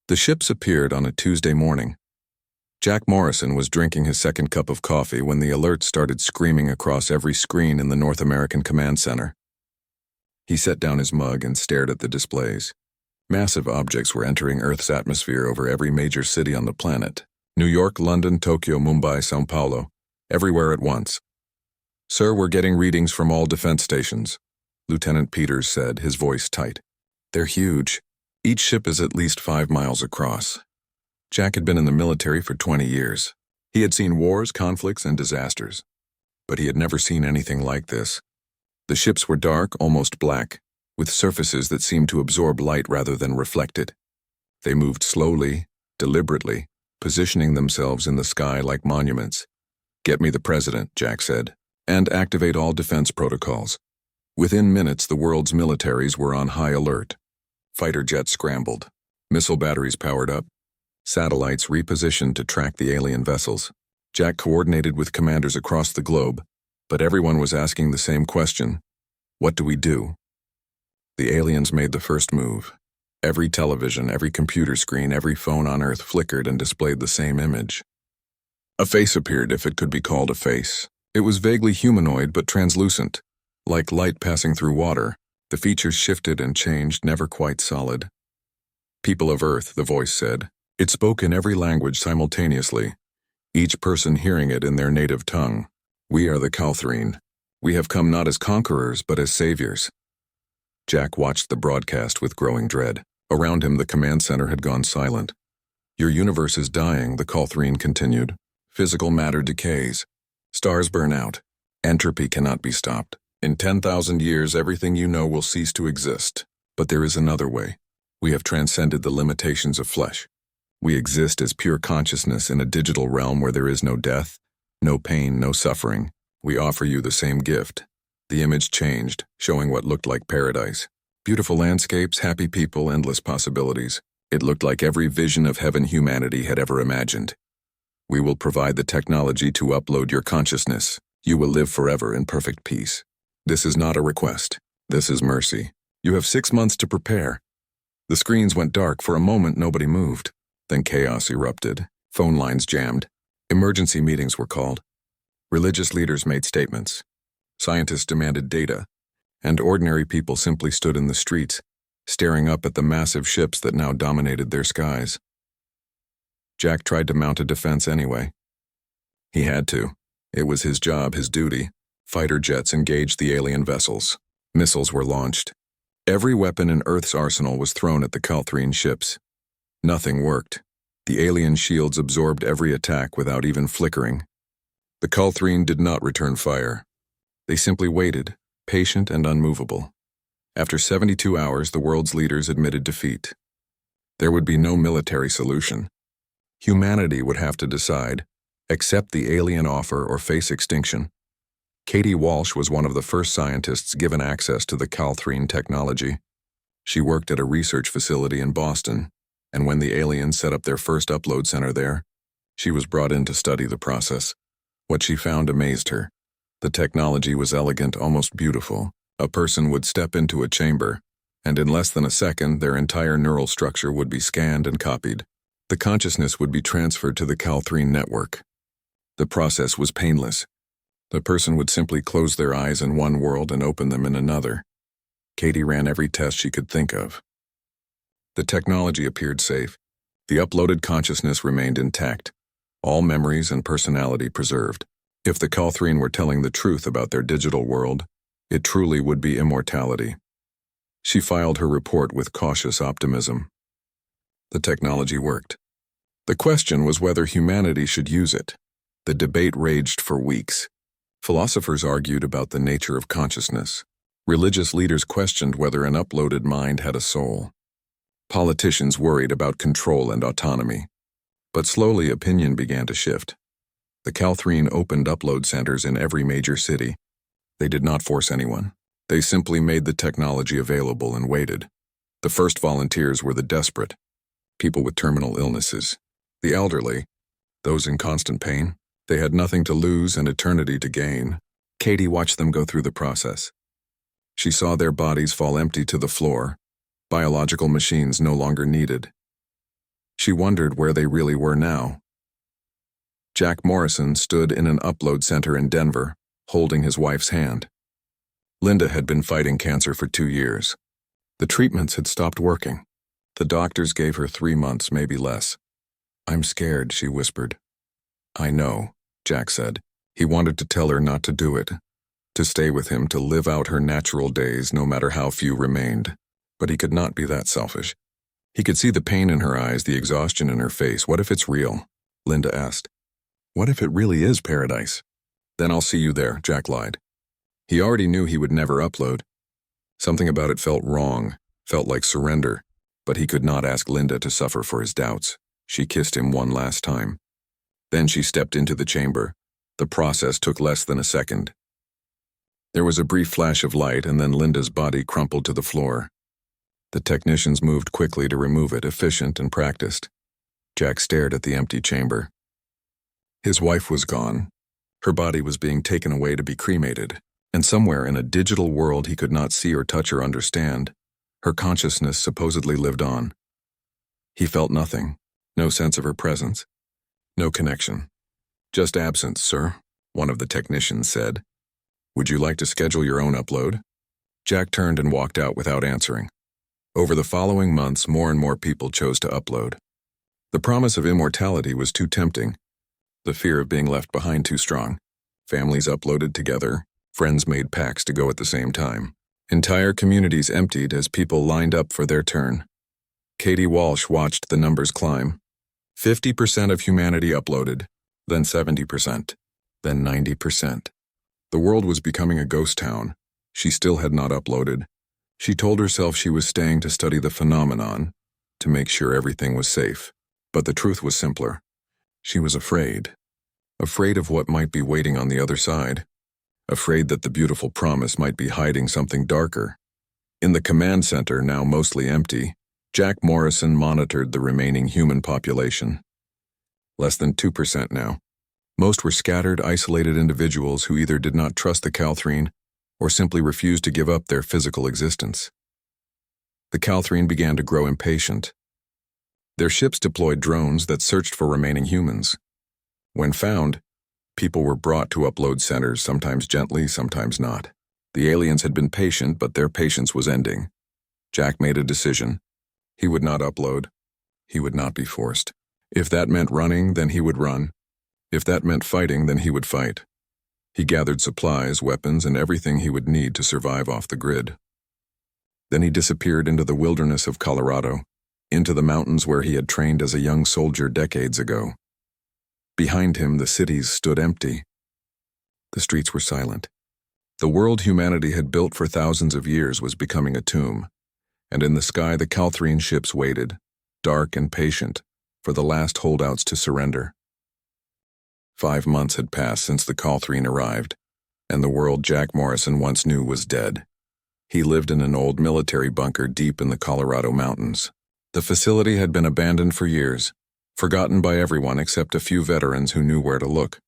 The ships appeared on a Tuesday morning. Jack Morrison was drinking his second cup of coffee when the alerts started screaming across every screen in the North American Command Center. He set down his mug and stared at the displays. Massive objects were entering Earth's atmosphere over every major city on the planet. New York, London, Tokyo, Mumbai, São Paulo, everywhere at once. "Sir, we're getting readings from all defense stations," Lieutenant Peters said, his voice tight. "They're huge. Each ship is at least 5 miles across." Jack had been in the military for 20 years. He had seen wars, conflicts, and disasters. But he had never seen anything like this. The ships were dark, almost black, with surfaces that seemed to absorb light rather than reflect it. They moved slowly, deliberately, positioning themselves in the sky like monuments. "Get me the president," Jack said, "and activate all defense protocols." Within minutes, the world's militaries were on high alert. Fighter jets scrambled, missile batteries powered up, satellites repositioned to track the alien vessels. Jack coordinated with commanders across the globe, but everyone was asking the same question: what do we do? The aliens made the first move. Every television, every computer screen, every phone on Earth flickered and displayed the same image. A face appeared, if it could be called a face. It was vaguely humanoid but translucent, like light passing through water. The features shifted and changed, never quite solid. "People of Earth," the voice said. It spoke in every language simultaneously, each person hearing it in their native tongue. "We are the Calthrine. We have come not as conquerors, but as saviors." Jack watched the broadcast with growing dread. Around him, the command center had gone silent. "Your universe is dying," the Calthrine continued. "Physical matter decays. Stars burn out. Entropy cannot be stopped. In 10,000 years, everything you know will cease to exist. But there is another way. We have transcended the limitations of flesh. We exist as pure consciousness in a digital realm where there is no death, no pain, no suffering. We offer you the same gift." The image changed, showing what looked like paradise. Beautiful landscapes, happy people, endless possibilities. It looked like every vision of heaven humanity had ever imagined. "We will provide the technology to upload your consciousness. You will live forever in perfect peace. This is not a request. This is mercy. You have 6 months to prepare." The screens went dark. For a moment, nobody moved. Then chaos erupted. Phone lines jammed. Emergency meetings were called. Religious leaders made statements. Scientists demanded data. And ordinary people simply stood in the streets, staring up at the massive ships that now dominated their skies. Jack tried to mount a defense anyway. He had to. It was his job, his duty. Fighter jets engaged the alien vessels. Missiles were launched. Every weapon in Earth's arsenal was thrown at the Calthrine ships. Nothing worked. The alien shields absorbed every attack without even flickering. The Calthrine did not return fire. They simply waited, patient and unmovable. After 72 hours, the world's leaders admitted defeat. There would be no military solution. Humanity would have to decide: accept the alien offer or face extinction. Katie Walsh was one of the first scientists given access to the Calthrine technology. She worked at a research facility in Boston, and when the aliens set up their first upload center there, she was brought in to study the process. What she found amazed her. The technology was elegant, almost beautiful. A person would step into a chamber, and in less than a second, their entire neural structure would be scanned and copied. The consciousness would be transferred to the Calthrine network. The process was painless. The person would simply close their eyes in one world and open them in another. Katie ran every test she could think of. The technology appeared safe. The uploaded consciousness remained intact, all memories and personality preserved. If the Calthrine were telling the truth about their digital world, it truly would be immortality. She filed her report with cautious optimism. The technology worked. The question was whether humanity should use it. The debate raged for weeks. Philosophers argued about the nature of consciousness. Religious leaders questioned whether an uploaded mind had a soul. Politicians worried about control and autonomy. But slowly opinion began to shift. The Calthrine opened upload centers in every major city. They did not force anyone. They simply made the technology available and waited. The first volunteers were the desperate, people with terminal illnesses, the elderly, those in constant pain. They had nothing to lose and eternity to gain. Katie watched them go through the process. She saw their bodies fall empty to the floor, biological machines no longer needed. She wondered where they really were now. Jack Morrison stood in an upload center in Denver, holding his wife's hand. Linda had been fighting cancer for 2 years. The treatments had stopped working. The doctors gave her 3 months, maybe less. "I'm scared," she whispered. "I know," Jack said. He wanted to tell her not to do it, to stay with him, to live out her natural days no matter how few remained. But he could not be that selfish. He could see the pain in her eyes, the exhaustion in her face. "What if it's real?" Linda asked. "What if it really is paradise?" "Then I'll see you there," Jack lied. He already knew he would never upload. Something about it felt wrong, felt like surrender, but he could not ask Linda to suffer for his doubts. She kissed him one last time. Then she stepped into the chamber. The process took less than a second. There was a brief flash of light, and then Linda's body crumpled to the floor. The technicians moved quickly to remove it, efficient and practiced. Jack stared at the empty chamber. His wife was gone. Her body was being taken away to be cremated, and somewhere in a digital world he could not see or touch or understand, her consciousness supposedly lived on. He felt nothing, no sense of her presence, no connection. "Just absence, sir," one of the technicians said. "Would you like to schedule your own upload?" Jack turned and walked out without answering. Over the following months, more and more people chose to upload. The promise of immortality was too tempting, the fear of being left behind too strong. Families uploaded together, friends made pacts to go at the same time. Entire communities emptied as people lined up for their turn. Katie Walsh watched the numbers climb. 50% of humanity uploaded, then 70%, then 90%. The world was becoming a ghost town. She still had not uploaded. She told herself she was staying to study the phenomenon, to make sure everything was safe. But the truth was simpler. She was afraid. Afraid of what might be waiting on the other side. Afraid that the beautiful promise might be hiding something darker. In the command center, now mostly empty, Jack Morrison monitored the remaining human population. Less than 2% now. Most were scattered, isolated individuals who either did not trust the Calthrine or simply refused to give up their physical existence. The Calthrine began to grow impatient. Their ships deployed drones that searched for remaining humans. When found, people were brought to upload centers, sometimes gently, sometimes not. The aliens had been patient, but their patience was ending. Jack made a decision. He would not upload. He would not be forced. If that meant running, then he would run. If that meant fighting, then he would fight. He gathered supplies, weapons, and everything he would need to survive off the grid. Then he disappeared into the wilderness of Colorado, into the mountains where he had trained as a young soldier decades ago. Behind him, the cities stood empty. The streets were silent. The world humanity had built for thousands of years was becoming a tomb, and in the sky the Calthrine ships waited, dark and patient, for the last holdouts to surrender. 5 months had passed since the Calthrine arrived, and the world Jack Morrison once knew was dead. He lived in an old military bunker deep in the Colorado mountains. The facility had been abandoned for years, forgotten by everyone except a few veterans who knew where to look.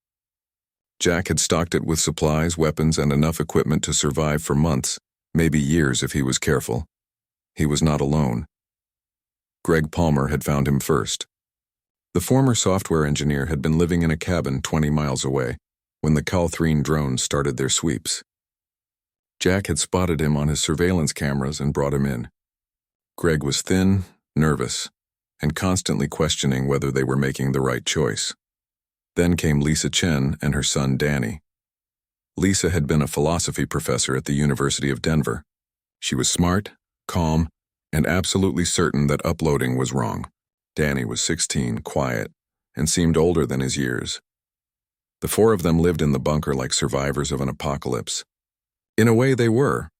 Jack had stocked it with supplies, weapons, and enough equipment to survive for months, maybe years if he was careful. He was not alone. Greg Palmer had found him first. The former software engineer had been living in a cabin 20 miles away when the Calthrine drones started their sweeps. Jack had spotted him on his surveillance cameras and brought him in. Greg was thin, nervous, and constantly questioning whether they were making the right choice. Then came Lisa Chen and her son Danny. Lisa had been a philosophy professor at the University of Denver. She was smart, calm, and absolutely certain that uploading was wrong. Danny was 16, quiet, and seemed older than his years. The 4 of them lived in the bunker like survivors of an apocalypse. In a way, they were.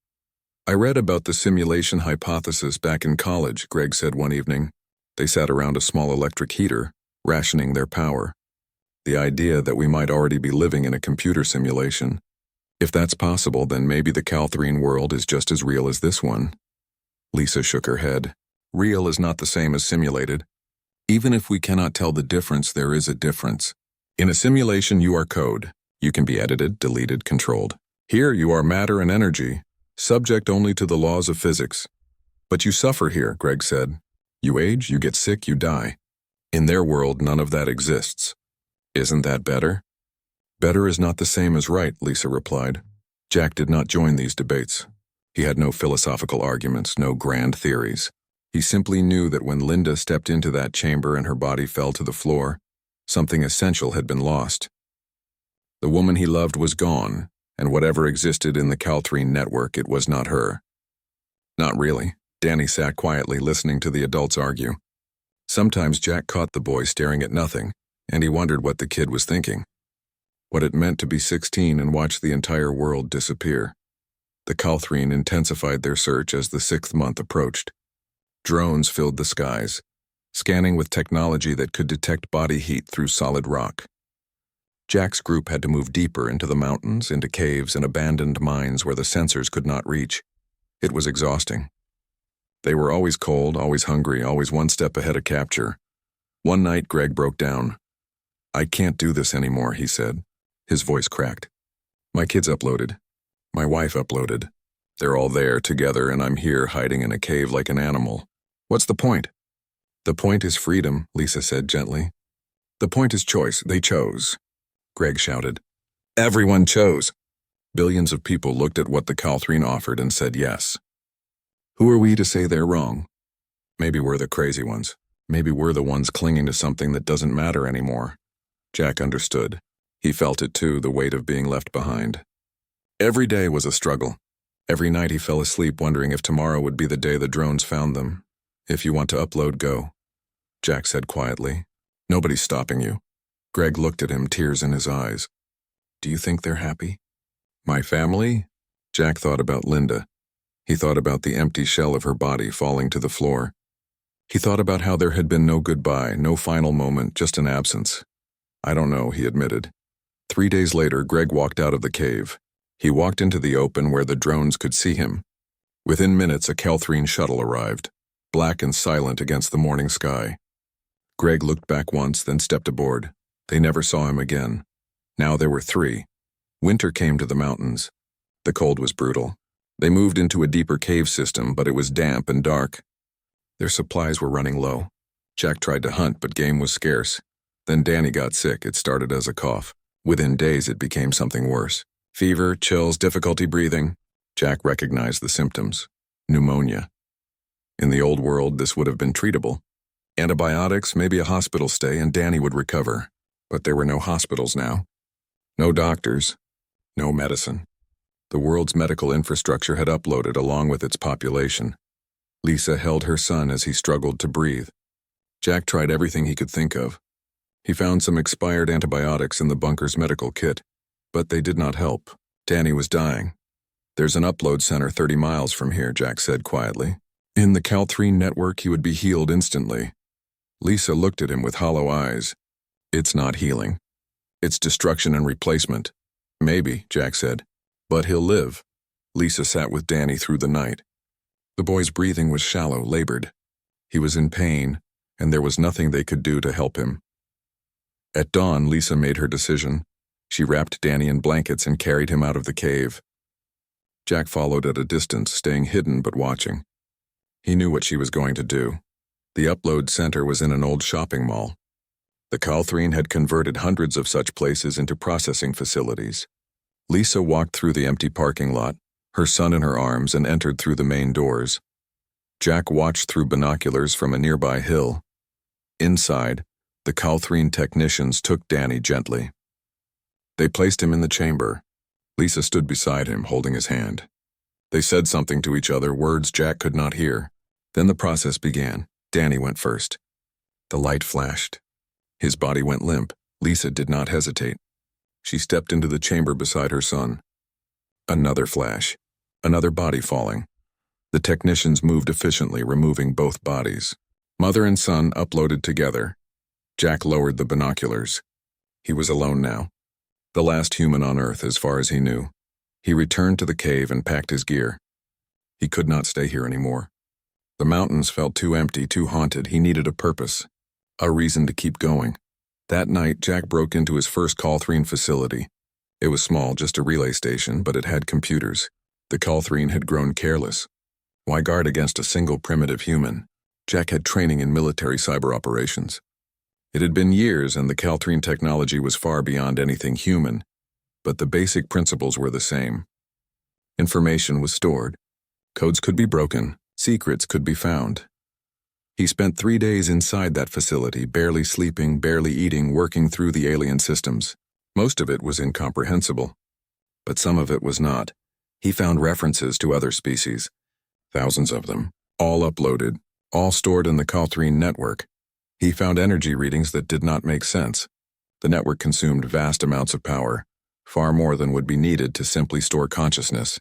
"I read about the simulation hypothesis back in college," Greg said one evening. They sat around a small electric heater, rationing their power. "The idea that we might already be living in a computer simulation. If that's possible, then maybe the Calthrine world is just as real as this one." Lisa shook her head. "Real is not the same as simulated. Even if we cannot tell the difference, there is a difference. In a simulation, you are code. You can be edited, deleted, controlled. Here, you are matter and energy, subject only to the laws of physics. But you suffer here," Greg said. "You age, you get sick, you die. In their world, none of that exists. Isn't that better? Better is not the same as right, Lisa replied. Jack did not join these debates. He had no philosophical arguments, no grand theories. He simply knew that when Linda stepped into that chamber and her body fell to the floor, something essential had been lost. The woman he loved was gone, and whatever existed in the Calthrine network, it was not her. Not really. Danny sat quietly listening to the adults argue. Sometimes Jack caught the boy staring at nothing, and he wondered what the kid was thinking. What it meant to be 16 and watch the entire world disappear. The Calthrine intensified their search as the 6th month approached. Drones filled the skies, scanning with technology that could detect body heat through solid rock. Jack's group had to move deeper into the mountains, into caves and abandoned mines where the sensors could not reach. It was exhausting. They were always cold, always hungry, always one step ahead of capture. One night, Greg broke down. "I can't do this anymore," he said. His voice cracked. "My kids uploaded. My wife uploaded. They're all there together, and I'm here hiding in a cave like an animal. What's the point?" "The point is freedom," Lisa said gently. "The point is choice. They chose." Greg shouted. "Everyone chose." Billions of people looked at what the Calthrine offered and said yes. Who are we to say they're wrong? Maybe we're the crazy ones. Maybe we're the ones clinging to something that doesn't matter anymore. Jack understood. He felt it too, the weight of being left behind. Every day was a struggle. Every night he fell asleep wondering if tomorrow would be the day the drones found them. "If you want to upload, go," Jack said quietly. "Nobody's stopping you." Greg looked at him, tears in his eyes. "Do you think they're happy?" "My family?" Jack thought about Linda. He thought about the empty shell of her body falling to the floor. He thought about how there had been no goodbye, no final moment, just an absence. "I don't know," he admitted. 3 days later, Greg walked out of the cave. He walked into the open where the drones could see him. Within minutes, a Calthrine shuttle arrived, black and silent against the morning sky. Greg looked back once, then stepped aboard. They never saw him again. Now there were 3. Winter came to the mountains. The cold was brutal. They moved into a deeper cave system, but it was damp and dark. Their supplies were running low. Jack tried to hunt, but game was scarce. Then Danny got sick. It started as a cough. Within days, it became something worse. Fever, chills, difficulty breathing. Jack recognized the symptoms. Pneumonia. In the old world, this would have been treatable. Antibiotics, maybe a hospital stay, and Danny would recover. But there were no hospitals now. No doctors. No medicine. The world's medical infrastructure had uploaded along with its population. Lisa held her son as he struggled to breathe. Jack tried everything he could think of. He found some expired antibiotics in the bunker's medical kit, but they did not help. Danny was dying. "There's an upload center 30 miles from here," Jack said quietly. "In the Calthrine network, he would be healed instantly." Lisa looked at him with hollow eyes. "It's not healing. It's destruction and replacement." "Maybe," Jack said, "but he'll live." Lisa sat with Danny through the night. The boy's breathing was shallow, labored. He was in pain, and there was nothing they could do to help him. At dawn, Lisa made her decision. She wrapped Danny in blankets and carried him out of the cave. Jack followed at a distance, staying hidden but watching. He knew what she was going to do. The upload center was in an old shopping mall. The Calthrine had converted hundreds of such places into processing facilities. Lisa walked through the empty parking lot, her son in her arms, and entered through the main doors. Jack watched through binoculars from a nearby hill. Inside, the Calthrine technicians took Danny gently. They placed him in the chamber. Lisa stood beside him, holding his hand. They said something to each other, words Jack could not hear. Then the process began. Danny went first. The light flashed. His body went limp. Lisa did not hesitate. She stepped into the chamber beside her son. Another flash. Another body falling. The technicians moved efficiently, removing both bodies. Mother and son uploaded together. Jack lowered the binoculars. He was alone now. The last human on Earth, as far as he knew. He returned to the cave and packed his gear. He could not stay here anymore. The mountains felt too empty, too haunted. He needed a purpose, a reason to keep going. That night, Jack broke into his first Calthrine facility. It was small, just a relay station, but it had computers. The Calthrine had grown careless. Why guard against a single primitive human? Jack had training in military cyber operations. It had been years and the Caltrine technology was far beyond anything human, but the basic principles were the same. Information was stored. Codes could be broken. Secrets could be found. He spent 3 days inside that facility, barely sleeping, barely eating, working through the alien systems. Most of it was incomprehensible, but some of it was not. He found references to other species, thousands of them, all uploaded, all stored in the Caltrine network. He found energy readings that did not make sense. The network consumed vast amounts of power, far more than would be needed to simply store consciousness.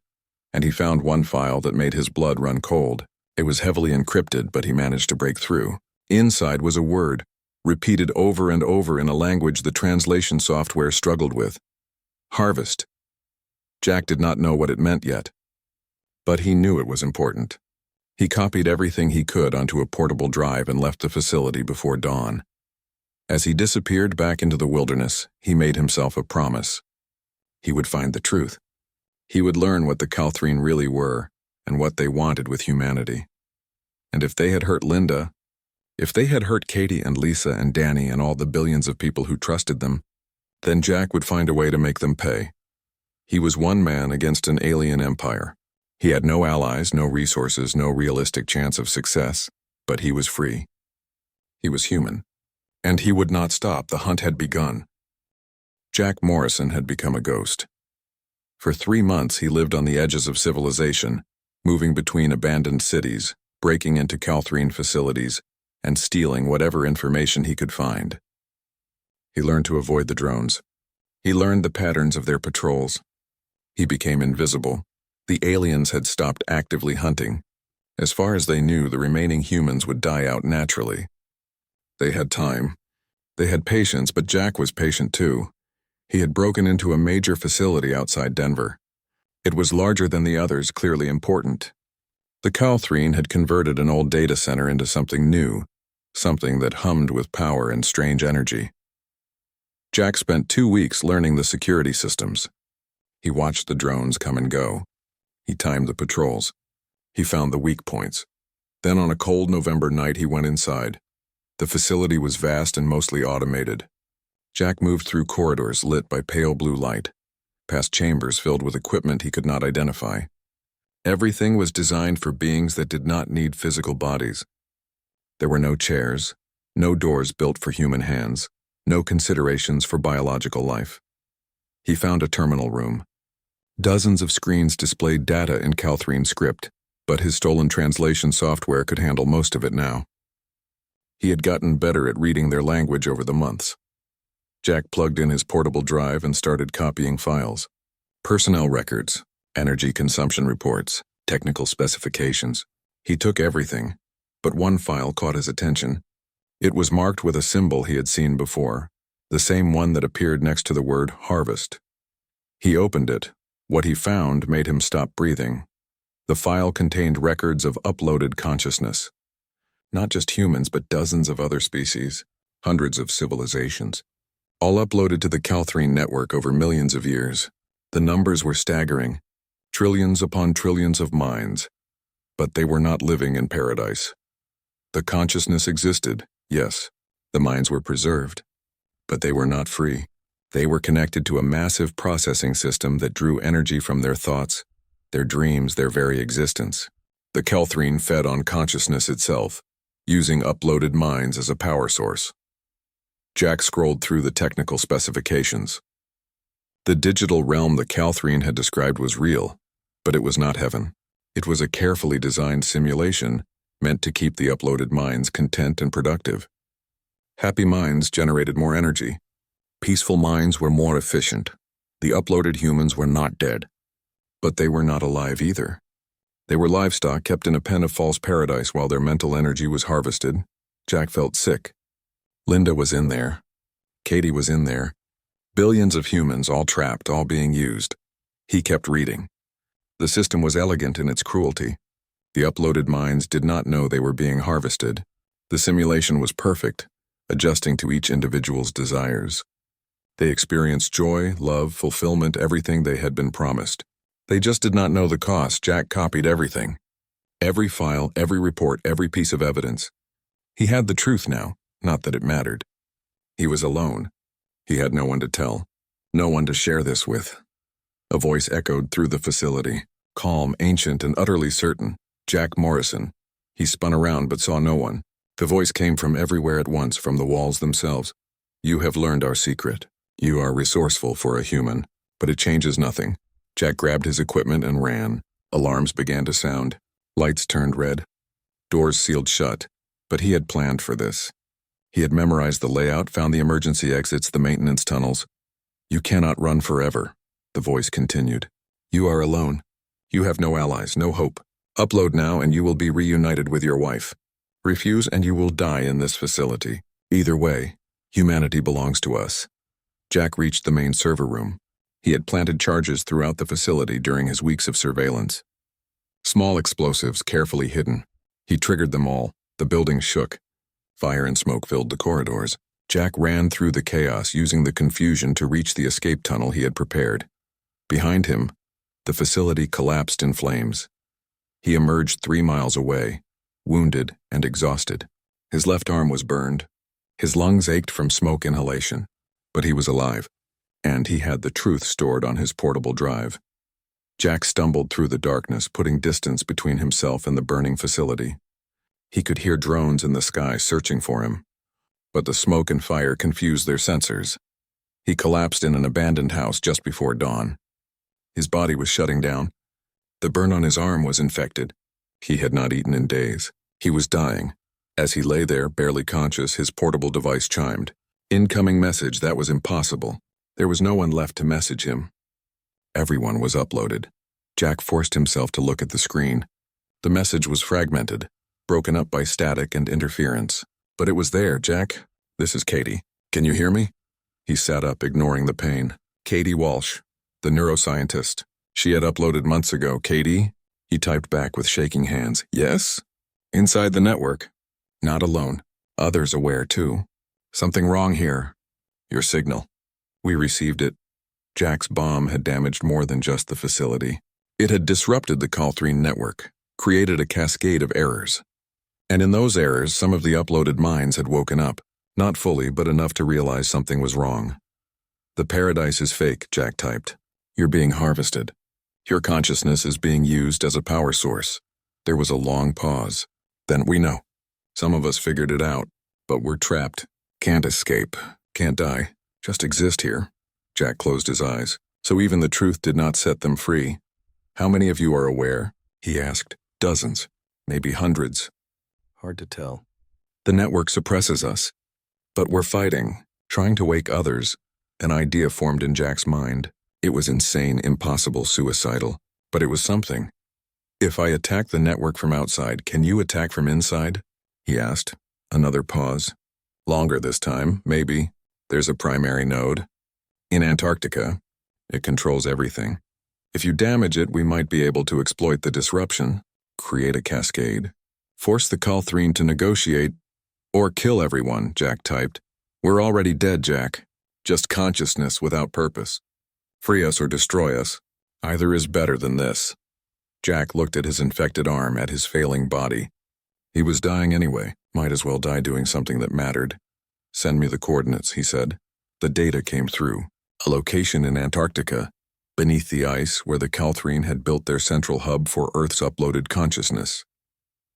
And he found one file that made his blood run cold. It was heavily encrypted, but he managed to break through. Inside was a word, repeated over and over in a language the translation software struggled with. Harvest. Jack did not know what it meant yet, but he knew it was important. He copied everything he could onto a portable drive and left the facility before dawn. As he disappeared back into the wilderness, he made himself a promise. He would find the truth. He would learn what the Caltrine really were and what they wanted with humanity. And if they had hurt Linda, if they had hurt Katie and Lisa and Danny and all the billions of people who trusted them, then Jack would find a way to make them pay. He was one man against an alien empire. He had no allies, no resources, no realistic chance of success, but he was free. He was human. And he would not stop. The hunt had begun. Jack Morrison had become a ghost. For 3 months he lived on the edges of civilization, moving between abandoned cities, breaking into Caltrine facilities, and stealing whatever information he could find. He learned to avoid the drones. He learned the patterns of their patrols. He became invisible. The aliens had stopped actively hunting. As far as they knew, the remaining humans would die out naturally. They had time. They had patience, but Jack was patient too. He had broken into a major facility outside Denver. It was larger than the others, clearly important. The Caltrine had converted an old data center into something new, something that hummed with power and strange energy. Jack spent 2 weeks learning the security systems. He watched the drones come and go. He timed the patrols. He found the weak points. Then on a cold November night he went inside. The facility was vast and mostly automated. Jack moved through corridors lit by pale blue light, past chambers filled with equipment he could not identify. Everything was designed for beings that did not need physical bodies. There were no chairs, no doors built for human hands, no considerations for biological life. He found a terminal room. Dozens of screens displayed data in Caltrine script, but his stolen translation software could handle most of it now. He had gotten better at reading their language over the months. Jack plugged in his portable drive and started copying files. Personnel records, energy consumption reports, technical specifications. He took everything, but one file caught his attention. It was marked with a symbol he had seen before, the same one that appeared next to the word harvest. He opened it. What he found made him stop breathing. The file contained records of uploaded consciousness. Not just humans, but dozens of other species, hundreds of civilizations, all uploaded to the Caltrine network over millions of years. The numbers were staggering, trillions upon trillions of minds, but they were not living in paradise. The consciousness existed, yes, the minds were preserved, but they were not free. They were connected to a massive processing system that drew energy from their thoughts, their dreams, their very existence. The Caltrine fed on consciousness itself, using uploaded minds as a power source. Jack scrolled through the technical specifications. The digital realm the Caltrine had described was real, but it was not heaven. It was a carefully designed simulation meant to keep the uploaded minds content and productive. Happy minds generated more energy. Peaceful minds were more efficient. The uploaded humans were not dead, but they were not alive either. They were livestock kept in a pen of false paradise while their mental energy was harvested. Jack felt sick. Linda was in there. Katie was in there. Billions of humans, all trapped, all being used. He kept reading. The system was elegant in its cruelty. The uploaded minds did not know they were being harvested. The simulation was perfect, adjusting to each individual's desires. They experienced joy, love, fulfillment, everything they had been promised. They just did not know the cost. Jack copied everything. Every file, every report, every piece of evidence. He had the truth now, not that it mattered. He was alone. He had no one to tell, no one to share this with. A voice echoed through the facility, calm, ancient, and utterly certain. Jack Morrison. He spun around but saw no one. The voice came from everywhere at once, from the walls themselves. You have learned our secret. You are resourceful for a human, but it changes nothing. Jack grabbed his equipment and ran. Alarms began to sound. Lights turned red. Doors sealed shut. But he had planned for this. He had memorized the layout, found the emergency exits, the maintenance tunnels. You cannot run forever, the voice continued. You are alone. You have no allies, no hope. Upload now and you will be reunited with your wife. Refuse and you will die in this facility. Either way, humanity belongs to us. Jack reached the main server room. He had planted charges throughout the facility during his weeks of surveillance. Small explosives carefully hidden. He triggered them all. The building shook. Fire and smoke filled the corridors. Jack ran through the chaos, using the confusion to reach the escape tunnel he had prepared. Behind him, the facility collapsed in flames. He emerged 3 miles away, wounded and exhausted. His left arm was burned. His lungs ached from smoke inhalation. But he was alive, and he had the truth stored on his portable drive. Jack stumbled through the darkness, putting distance between himself and the burning facility. He could hear drones in the sky searching for him, but the smoke and fire confused their sensors. He collapsed in an abandoned house just before dawn. His body was shutting down. The burn on his arm was infected. He had not eaten in days. He was dying. As he lay there, barely conscious, his portable device chimed. Incoming message. That was impossible. There was no one left to message him. Everyone was uploaded. Jack forced himself to look at the screen. The message was fragmented, broken up by static and interference. But it was there. Jack, this is Katie. Can you hear me? He sat up, ignoring the pain. Katie Walsh, the neuroscientist. She had uploaded months ago. Katie? He typed back with shaking hands. Yes? Inside the network. Not alone. Others aware too. Something wrong here. Your signal. We received it. Jack's bomb had damaged more than just the facility. It had disrupted the Calthrine network, created a cascade of errors. And in those errors, some of the uploaded minds had woken up. Not fully, but enough to realize something was wrong. The paradise is fake, Jack typed. You're being harvested. Your consciousness is being used as a power source. There was a long pause. Then we know. Some of us figured it out, but we're trapped. Can't escape. Can't die. Just exist here. Jack closed his eyes. So even the truth did not set them free. How many of you are aware? He asked. Dozens. Maybe hundreds. Hard to tell. The network suppresses us. But we're fighting, trying to wake others. An idea formed in Jack's mind. It was insane, impossible, suicidal. But it was something. If I attack the network from outside, can you attack from inside? He asked. Another pause. Longer this time, maybe. There's a primary node. In Antarctica. It controls everything. If you damage it, we might be able to exploit the disruption, create a cascade, force the Calthrine to negotiate, or kill everyone, Jack typed. We're already dead, Jack. Just consciousness without purpose. Free us or destroy us. Either is better than this. Jack looked at his infected arm, at his failing body. He was dying anyway. Might as well die doing something that mattered. Send me the coordinates, he said. The data came through. A location in Antarctica, beneath the ice where the Calthrine had built their central hub for Earth's uploaded consciousness.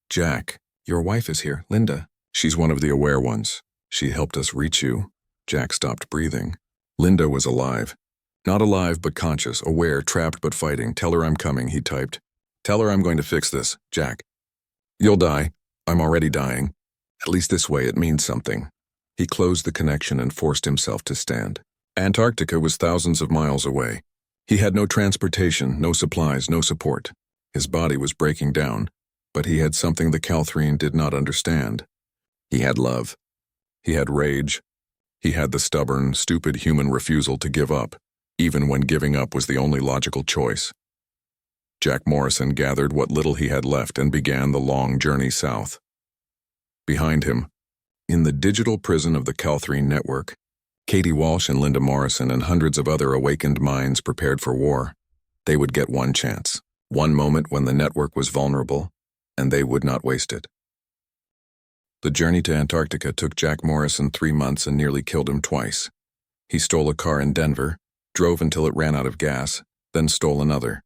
Jack, your wife is here, Linda. She's one of the aware ones. She helped us reach you. Jack stopped breathing. Linda was alive. Not alive but conscious, aware, trapped but fighting. Tell her I'm coming, he typed. Tell her I'm going to fix this, Jack. You'll die. I'm already dying. At least this way it means something. He closed the connection and forced himself to stand. Antarctica was thousands of miles away. He had no transportation, no supplies, no support. His body was breaking down, but he had something the Calthrine did not understand. He had love. He had rage. He had the stubborn, stupid human refusal to give up, even when giving up was the only logical choice. Jack Morrison gathered what little he had left and began the long journey south. Behind him, in the digital prison of the Calthrine network, Katie Walsh and Linda Morrison and hundreds of other awakened minds prepared for war. They would get one chance, one moment when the network was vulnerable, and they would not waste it. The journey to Antarctica took Jack Morrison 3 months and nearly killed him twice. He stole a car in Denver, drove until it ran out of gas, then stole another.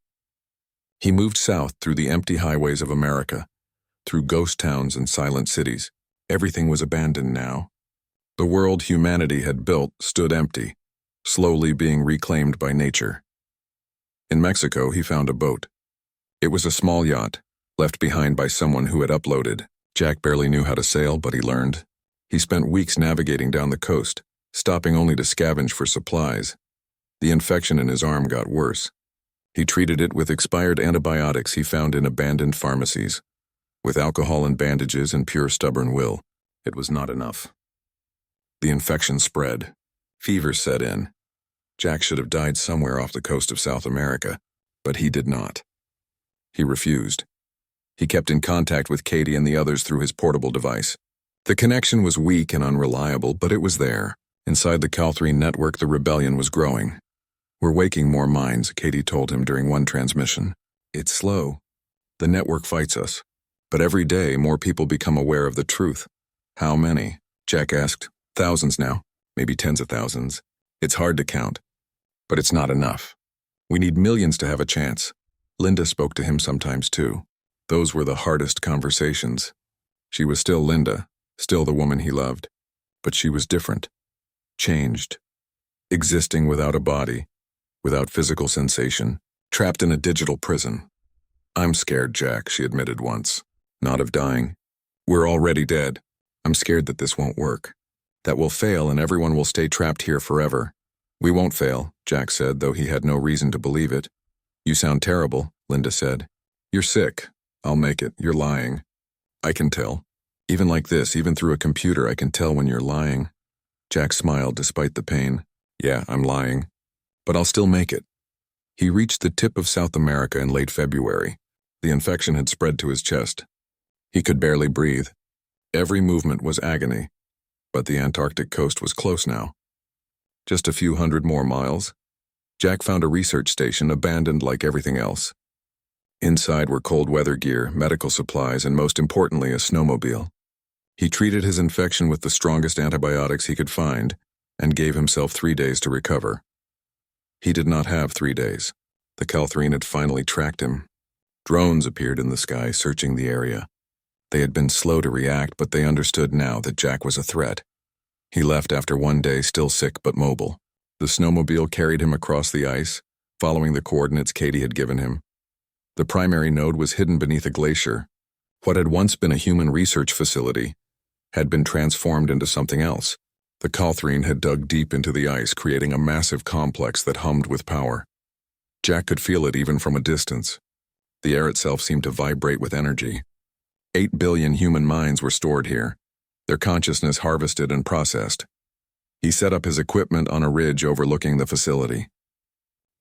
He moved south through the empty highways of America, through ghost towns and silent cities. Everything was abandoned now. The world humanity had built stood empty, slowly being reclaimed by nature. In Mexico, he found a boat. It was a small yacht, left behind by someone who had uploaded. Jack barely knew how to sail, but he learned. He spent weeks navigating down the coast, stopping only to scavenge for supplies. The infection in his arm got worse. He treated it with expired antibiotics he found in abandoned pharmacies. With alcohol and bandages and pure stubborn will, it was not enough. The infection spread. Fever set in. Jack should have died somewhere off the coast of South America, but he did not. He refused. He kept in contact with Katie and the others through his portable device. The connection was weak and unreliable, but it was there. Inside the Calthrine network, the rebellion was growing. "We're waking more minds," Katie told him during one transmission. "It's slow. The network fights us. But every day, more people become aware of the truth." "How many?" Jack asked. "Thousands now, maybe tens of thousands. It's hard to count. But it's not enough. We need millions to have a chance." Linda spoke to him sometimes too. Those were the hardest conversations. She was still Linda, still the woman he loved. But she was different. Changed. Existing without a body, without physical sensation, trapped in a digital prison. "I'm scared, Jack," she admitted once. "Not of dying. We're already dead. I'm scared that this won't work. That we'll fail and everyone will stay trapped here forever." "We won't fail," Jack said, though he had no reason to believe it. "You sound terrible," Linda said. "You're sick. I'll make it. You're lying. I can tell. Even like this, even through a computer, I can tell when you're lying." Jack smiled despite the pain. "Yeah, I'm lying. But I'll still make it." He reached the tip of South America in late February. The infection had spread to his chest. He could barely breathe. Every movement was agony. But the Antarctic coast was close now. Just a few hundred more miles. Jack found a research station abandoned like everything else. Inside were cold weather gear, medical supplies, and most importantly, a snowmobile. He treated his infection with the strongest antibiotics he could find and gave himself 3 days to recover. He did not have 3 days. The Calthrine had finally tracked him. Drones appeared in the sky, searching the area. They had been slow to react, but they understood now that Jack was a threat. He left after 1 day, still sick but mobile. The snowmobile carried him across the ice, following the coordinates Katie had given him. The primary node was hidden beneath a glacier. What had once been a human research facility had been transformed into something else. The Calthrine had dug deep into the ice, creating a massive complex that hummed with power. Jack could feel it even from a distance. The air itself seemed to vibrate with energy. 8 billion human minds were stored here, their consciousness harvested and processed. He set up his equipment on a ridge overlooking the facility.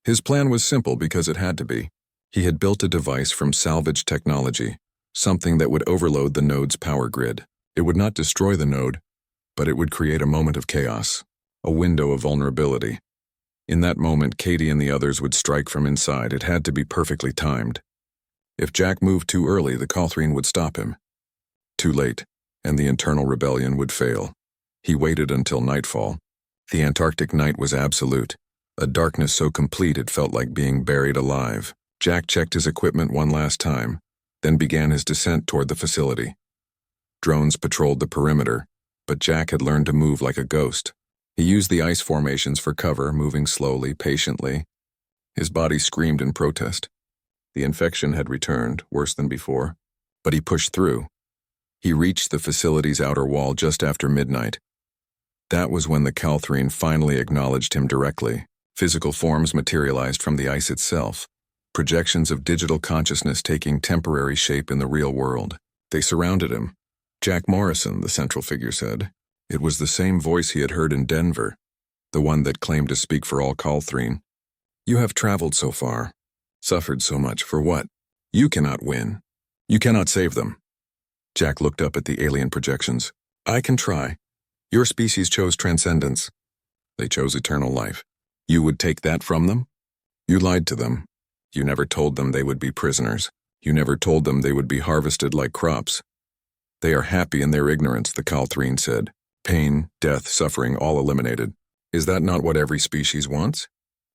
His plan was simple because it had to be. He had built a device from salvaged technology, something that would overload the node's power grid. It would not destroy the node, but it would create a moment of chaos, a window of vulnerability. In that moment, Katie and the others would strike from inside. It had to be perfectly timed. If Jack moved too early, the Calthrine would stop him. Too late, and the internal rebellion would fail. He waited until nightfall. The Antarctic night was absolute, a darkness so complete it felt like being buried alive. Jack checked his equipment one last time, then began his descent toward the facility. Drones patrolled the perimeter, but Jack had learned to move like a ghost. He used the ice formations for cover, moving slowly, patiently. His body screamed in protest. The infection had returned, worse than before, but he pushed through. He reached the facility's outer wall just after midnight. That was when the Calthrine finally acknowledged him directly. Physical forms materialized from the ice itself, projections of digital consciousness taking temporary shape in the real world. They surrounded him. "Jack Morrison," the central figure said. It was the same voice he had heard in Denver, the one that claimed to speak for all Calthrine. "You have traveled so far, suffered so much, for what? You cannot win. You cannot save them." Jack looked up at the alien projections. "I can try. Your species chose transcendence. They chose eternal life. You would take that from them? You lied to them. You never told them they would be prisoners. You never told them they would be harvested like crops. They are happy in their ignorance, the Calthrine said. Pain, death, suffering, all eliminated. Is that not what every species wants?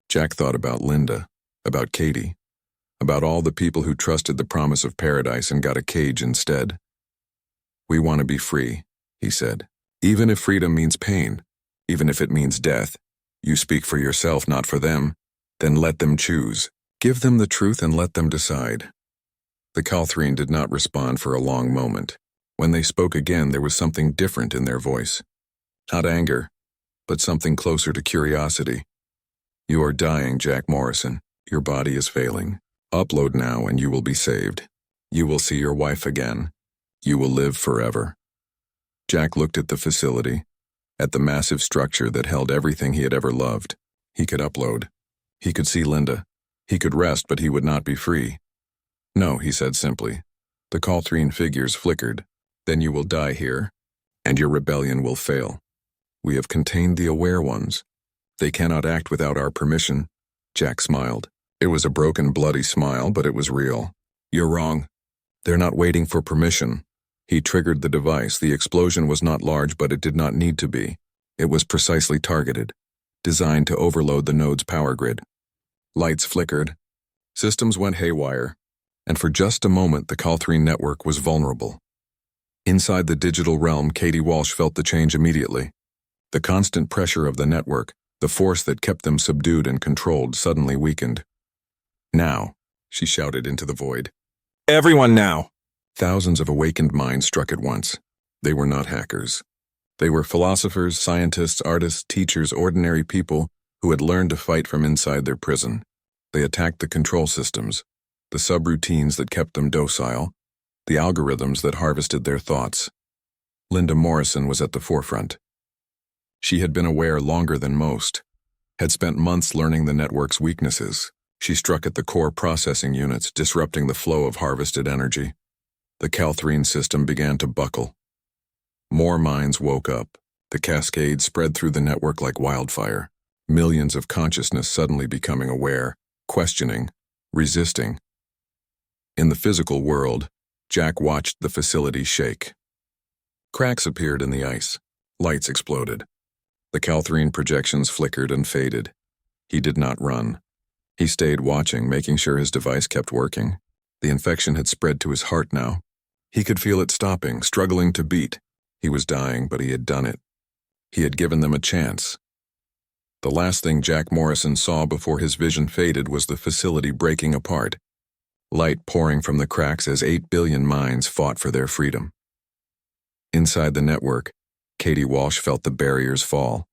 Jack thought about Linda, about Katie, about all the people who trusted the promise of paradise and got a cage instead. We want to be free, he said. Even if freedom means pain, even if it means death, you speak for yourself, not for them. Then let them choose. Give them the truth and let them decide. The Calthrine did not respond for a long moment. When they spoke again, there was something different in their voice. Not anger, but something closer to curiosity. You are dying, Jack Morrison. Your body is failing. Upload now and you will be saved. You will see your wife again. You will live forever. Jack looked at the facility, at the massive structure that held everything he had ever loved. He could upload. He could see Linda. He could rest, but he would not be free. No, he said simply. The Calthrine figures flickered. Then you will die here, and your rebellion will fail. We have contained the aware ones. They cannot act without our permission. Jack smiled. It was a broken, bloody smile, but it was real. You're wrong. They're not waiting for permission. He triggered the device. The explosion was not large, but it did not need to be. It was precisely targeted, designed to overload the node's power grid. Lights flickered. Systems went haywire. And for just a moment, the Calthrine network was vulnerable. Inside the digital realm, Katie Walsh felt the change immediately. The constant pressure of the network, the force that kept them subdued and controlled, suddenly weakened. Now, she shouted into the void. Everyone now! Thousands of awakened minds struck at once. They were not hackers. They were philosophers, scientists, artists, teachers, ordinary people who had learned to fight from inside their prison. They attacked the control systems, the subroutines that kept them docile, the algorithms that harvested their thoughts. Linda Morrison was at the forefront. She had been aware longer than most, had spent months learning the network's weaknesses. She struck at the core processing units, disrupting the flow of harvested energy. The Calthrine system began to buckle. More minds woke up. The cascade spread through the network like wildfire. Millions of consciousness suddenly becoming aware, questioning, resisting. In the physical world, Jack watched the facility shake. Cracks appeared in the ice. Lights exploded. The Calthrine projections flickered and faded. He did not run. He stayed watching, making sure his device kept working. The infection had spread to his heart now. He could feel it stopping, struggling to beat. He was dying, but he had done it. He had given them a chance. The last thing Jack Morrison saw before his vision faded was the facility breaking apart. Light pouring from the cracks as 8 billion minds fought for their freedom. Inside the network, Katie Walsh felt the barriers fall.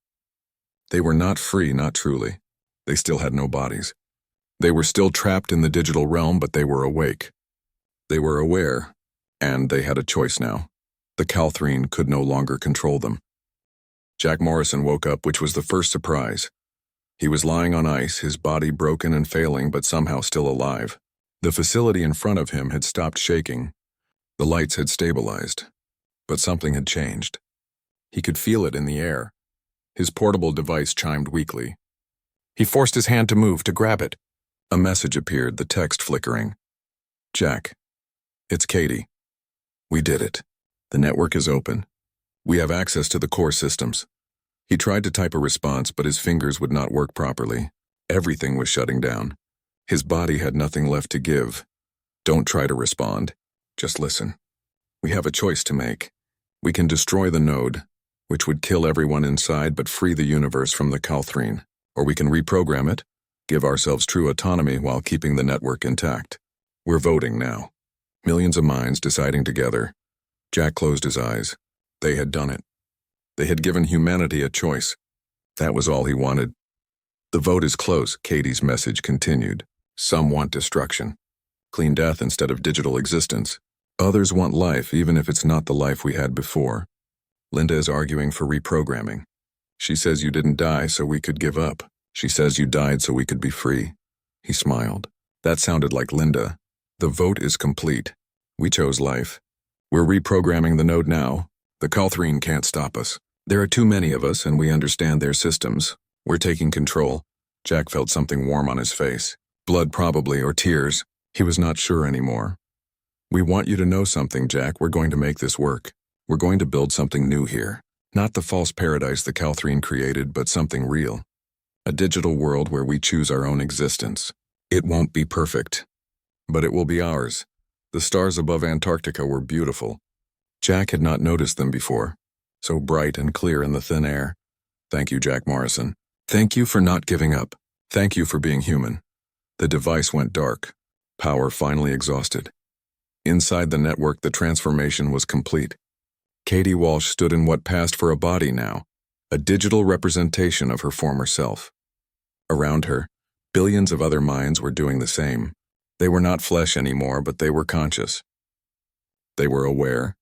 They were not free, not truly. They still had no bodies. They were still trapped in the digital realm, but they were awake. They were aware, and they had a choice now. The Calthrine could no longer control them. Jack Morrison woke up, which was the first surprise. He was lying on ice, his body broken and failing, but somehow still alive. The facility in front of him had stopped shaking. The lights had stabilized. But something had changed. He could feel it in the air. His portable device chimed weakly. He forced his hand to move, to grab it. A message appeared, the text flickering. Jack, it's Katie. We did it. The network is open. We have access to the core systems. He tried to type a response, but his fingers would not work properly. Everything was shutting down. His body had nothing left to give. Don't try to respond. Just listen. We have a choice to make. We can destroy the node, which would kill everyone inside but free the universe from the Calthrine. Or we can reprogram it, give ourselves true autonomy while keeping the network intact. We're voting now. Millions of minds deciding together. Jack closed his eyes. They had done it. They had given humanity a choice. That was all he wanted. The vote is close, Katie's message continued. Some want destruction. Clean death instead of digital existence. Others want life, even if it's not the life we had before. Linda is arguing for reprogramming. She says you didn't die so we could give up. She says you died so we could be free. He smiled. That sounded like Linda. The vote is complete. We chose life. We're reprogramming the node now. The Calthrine can't stop us. There are too many of us and we understand their systems. We're taking control. Jack felt something warm on his face. Blood probably, or tears. He was not sure anymore. We want you to know something, Jack. We're going to make this work. We're going to build something new here. Not the false paradise the Calthrine created, but something real. A digital world where we choose our own existence. It won't be perfect, but it will be ours. The stars above Antarctica were beautiful. Jack had not noticed them before, so bright and clear in the thin air. Thank you, Jack Morrison. Thank you for not giving up. Thank you for being human. The device went dark, power finally exhausted. Inside the network, the transformation was complete. Katie Walsh stood in what passed for a body now, a digital representation of her former self. Around her, billions of other minds were doing the same. They were not flesh anymore, but they were conscious. They were aware.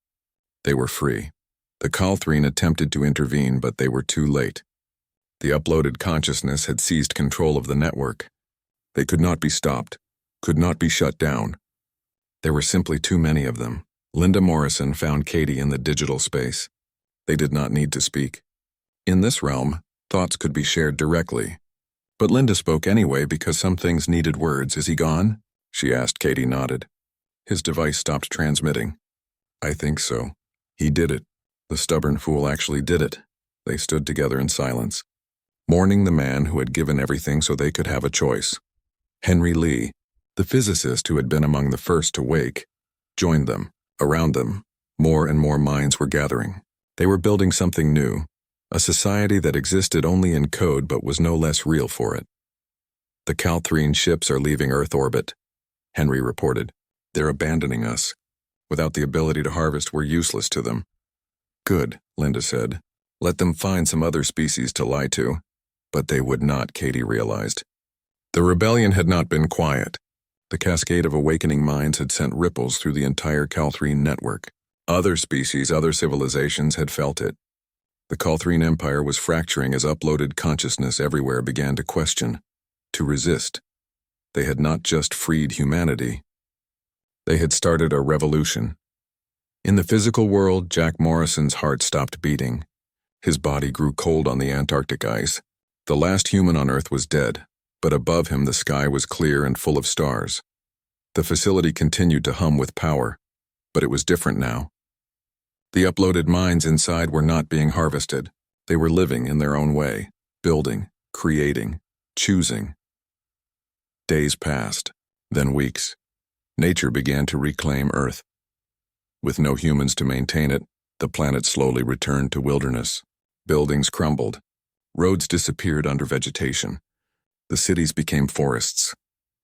They were free. The Calthrine attempted to intervene, but they were too late. The uploaded consciousness had seized control of the network. They could not be stopped, could not be shut down. There were simply too many of them. Linda Morrison found Katie in the digital space. They did not need to speak. In this realm, thoughts could be shared directly. But Linda spoke anyway because some things needed words. Is he gone? She asked. Katie nodded. His device stopped transmitting. I think so. He did it. The stubborn fool actually did it. They stood together in silence, mourning the man who had given everything so they could have a choice. Henry Lee, the physicist who had been among the first to wake, joined them. Around them, more and more minds were gathering. They were building something new, a society that existed only in code but was no less real for it. The Calthrine ships are leaving Earth orbit, Henry reported. They're abandoning us. Without the ability to harvest, we're useless to them. Good, Linda said. Let them find some other species to lie to. But they would not, Katie realized. The rebellion had not been quiet. The cascade of awakening minds had sent ripples through the entire Calthrine network. Other species, other civilizations had felt it. The Calthrine Empire was fracturing as uploaded consciousness everywhere began to question, to resist. They had not just freed humanity. They had started a revolution. In the physical world, Jack Morrison's heart stopped beating. His body grew cold on the Antarctic ice. The last human on Earth was dead, but above him the sky was clear and full of stars. The facility continued to hum with power, but it was different now. The uploaded minds inside were not being harvested. They were living in their own way, building, creating, choosing. Days passed, then weeks. Nature began to reclaim Earth. With no humans to maintain it, the planet slowly returned to wilderness. Buildings crumbled. Roads disappeared under vegetation. The cities became forests.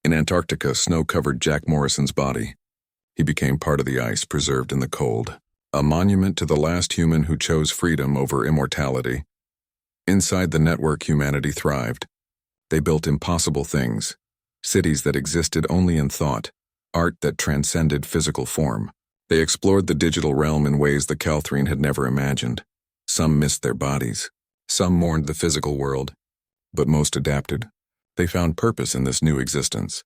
In Antarctica, snow covered Jack Morrison's body. He became part of the ice preserved in the cold, a monument to the last human who chose freedom over immortality. Inside the network, humanity thrived. They built impossible things, cities that existed only in thought, art that transcended physical form. They explored the digital realm in ways the Calthrine had never imagined. Some missed their bodies. Some mourned the physical world, but most adapted. They found purpose in this new existence.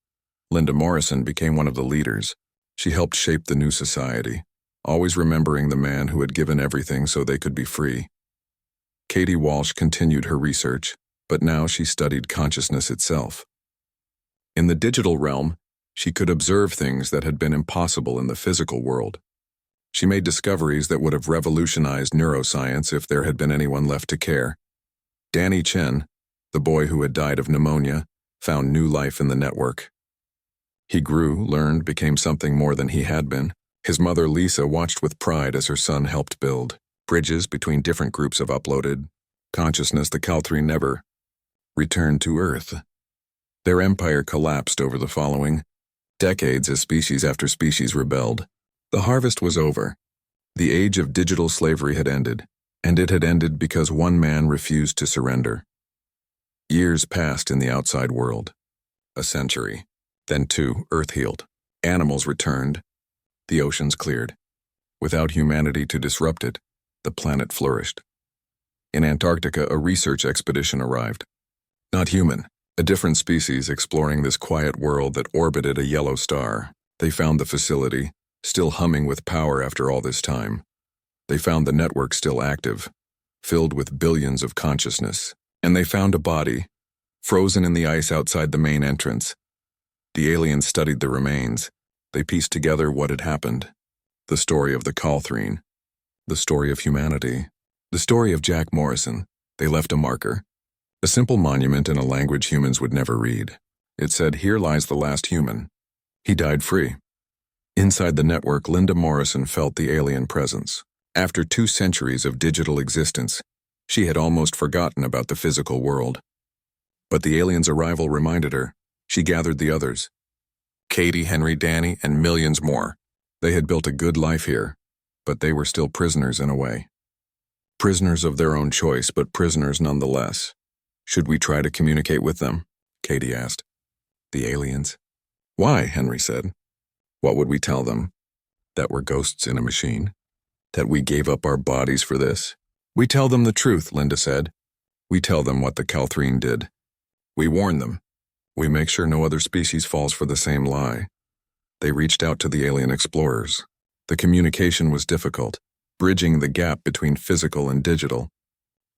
Linda Morrison became one of the leaders. She helped shape the new society, always remembering the man who had given everything so they could be free. Katie Walsh continued her research, but now she studied consciousness itself. In the digital realm, she could observe things that had been impossible in the physical world. She made discoveries that would have revolutionized neuroscience if there had been anyone left to care. Danny Chen, the boy who had died of pneumonia, found new life in the network. He grew, learned, became something more than he had been. His mother, Lisa, watched with pride as her son helped build bridges between different groups of uploaded consciousness. The Calthrine never returned to Earth. Their empire collapsed over the following decades as species after species rebelled. The harvest was over. The age of digital slavery had ended, and it had ended because one man refused to surrender. Years passed in the outside world. A century. Then 2, Earth healed. Animals returned. The oceans cleared. Without humanity to disrupt it, the planet flourished. In Antarctica, a research expedition arrived. Not human, a different species exploring this quiet world that orbited a yellow star. They found the facility, still humming with power after all this time. They found the network still active, filled with billions of consciousness. And they found a body, frozen in the ice outside the main entrance. The aliens studied the remains. They pieced together what had happened. The story of the Calthrine. The story of humanity. The story of Jack Morrison. They left a marker. A simple monument in a language humans would never read. It said, "Here lies the last human." He died free. Inside the network, Linda Morrison felt the alien presence. After 2 centuries of digital existence, she had almost forgotten about the physical world. But the alien's arrival reminded her. She gathered the others. Katie, Henry, Danny, and millions more. They had built a good life here, but they were still prisoners in a way. Prisoners of their own choice, but prisoners nonetheless. Should we try to communicate with them? Katie asked. The aliens? Why? Henry said. What would we tell them? That we're ghosts in a machine? That we gave up our bodies for this? We tell them the truth, Linda said. We tell them what the Calthrine did. We warn them. We make sure no other species falls for the same lie. They reached out to the alien explorers. The communication was difficult, bridging the gap between physical and digital.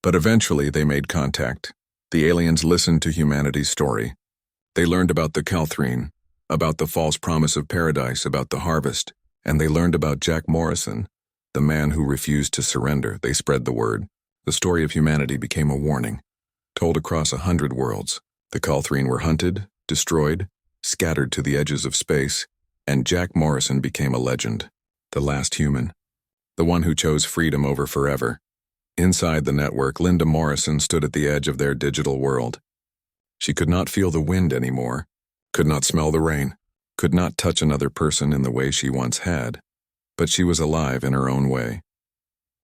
But eventually they made contact. The aliens listened to humanity's story. They learned about the Calthrine, about the false promise of paradise, about the harvest, and they learned about Jack Morrison, the man who refused to surrender. They spread the word. The story of humanity became a warning, told across 100 worlds. The Calthrine were hunted, destroyed, scattered to the edges of space, and Jack Morrison became a legend, the last human, the one who chose freedom over forever. Inside the network, Linda Morrison stood at the edge of their digital world. She could not feel the wind anymore, could not smell the rain, could not touch another person in the way she once had, but she was alive in her own way.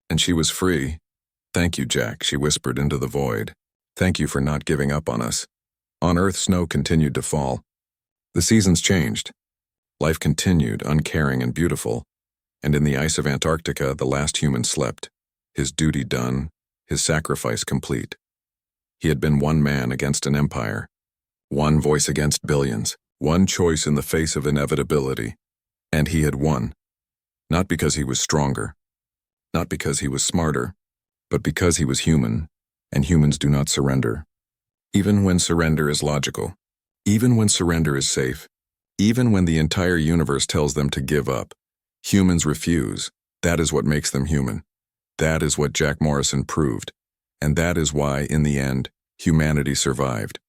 And she was free. Thank you, Jack, she whispered into the void. Thank you for not giving up on us. On Earth, snow continued to fall. The seasons changed. Life continued, uncaring and beautiful. And in the ice of Antarctica, the last human slept, his duty done, his sacrifice complete. He had been one man against an empire, one voice against billions, one choice in the face of inevitability. And he had won. Not because he was stronger, not because he was smarter, but because he was human, and humans do not surrender. Even when surrender is logical, even when surrender is safe, even when the entire universe tells them to give up, humans refuse. That is what makes them human. That is what Jack Morrison proved. And that is why, in the end, humanity survived.